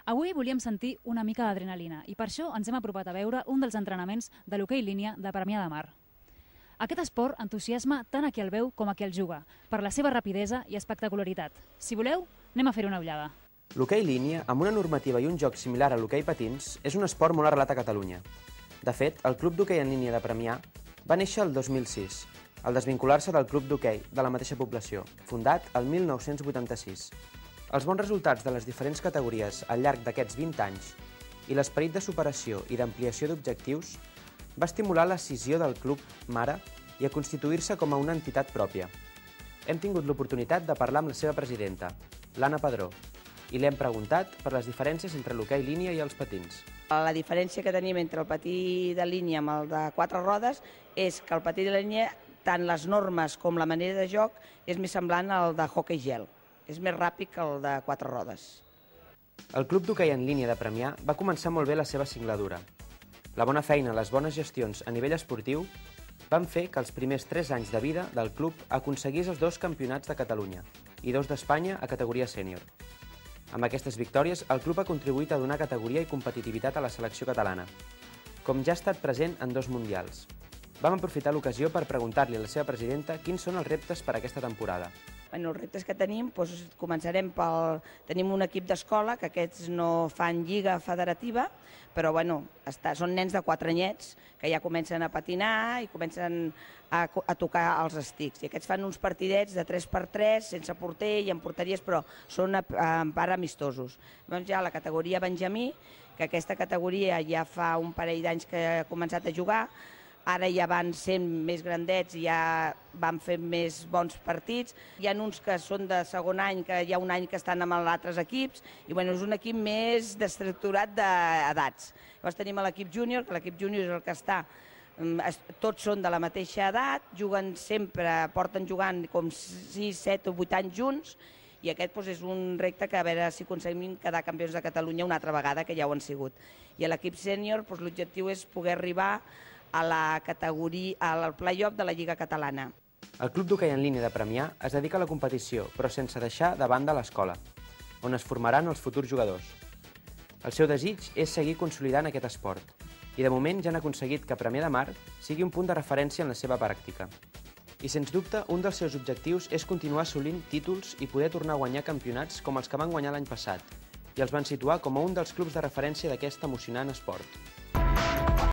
Avui volíem sentir una mica d'adrenalina i per això ens hem apropat a veure un dels entrenaments de l'hoquei línia de Premià de Mar. Aquest esport entusiasma tant a qui el veu com a qui el juga, per la seva rapidesa i espectacularitat. Si voleu, anem a fer una ullada. L'hoquei línia, amb una normativa i un joc similar a l'hoquei patins, és un esport molt arrelat a Catalunya. De fet, el Club d'Hoquei en línia de Premià va néixer el 2006, al desvincular-se del Club d'Hoquei de la mateixa població, fundat el 1986. Els bons resultats de les diferents categories al llarg d'aquests 20 anys i l'esperit de superació i d'ampliació d'objectius va estimular l'escissió del club mare i a constituir-se com a una entitat pròpia. Hem tingut l'oportunitat de parlar amb la seva presidenta, l'Anna Padró, i li hem preguntat per les diferències entre l'hoquei línia i els patins. La diferència que tenim entre el patí de línia amb el de 4 rodes és que el patí de línia, tant les normes com la manera de joc, és més semblant al de hoquei gel. És més ràpid que el de 4 rodes. El Club d'Hoquei en línia de Premià va començar molt bé la seva singladura. La bona feina i les bones gestions a nivell esportiu van fer que els primers 3 anys de vida del club aconseguís els 2 campionats de Catalunya i 2 d'Espanya a categoria sènior. Amb aquestes victòries, el club ha contribuït a donar categoria i competitivitat a la selecció catalana, com ja ha estat present en 2 mundials. Vam aprofitar l'ocasió per preguntar-li a la seva presidenta quins són els reptes per a aquesta temporada. Els reptes que tenim, començarem pel... Tenim un equip d'escola, que aquests no fan lliga federativa, però són nens de 4 anyets que ja comencen a patinar i comencen a tocar els estics. I aquests fan uns partidets de 3x3, sense porter i amb porteries, però són en part amistosos. Llavors ja la categoria Benjamí, que aquesta categoria ja fa un parell d'anys que ha començat a jugar, ara ja van sent més grandets i ja van fer més bons partits. Hi ha uns que són de segon any, que hi ha un any que estan amb els altres equips, i és un equip més destructurat d'edats. Llavors tenim l'equip júnior, que l'equip júnior és el que està, tots són de la mateixa edat, juguen sempre, porten jugant com 6, 7 o 8 anys junts, i aquest és un repte que a veure si aconseguim quedar campions de Catalunya una altra vegada, que ja ho han sigut. I a l'equip sènior l'objectiu és poder arribar a la categoria, al play-off de la Lliga Catalana. El Club d'Hoquei en línia de Premià es dedica a la competició, però sense deixar de banda l'escola, on es formaran els futurs jugadors. El seu desig és seguir consolidant aquest esport, i de moment ja han aconseguit que Premià de Mar sigui un punt de referència en la seva pràctica. I sens dubte, un dels seus objectius és continuar assolint títols i poder tornar a guanyar campionats com els que van guanyar l'any passat, i els van situar com a un dels clubs de referència d'aquest emocionant esport.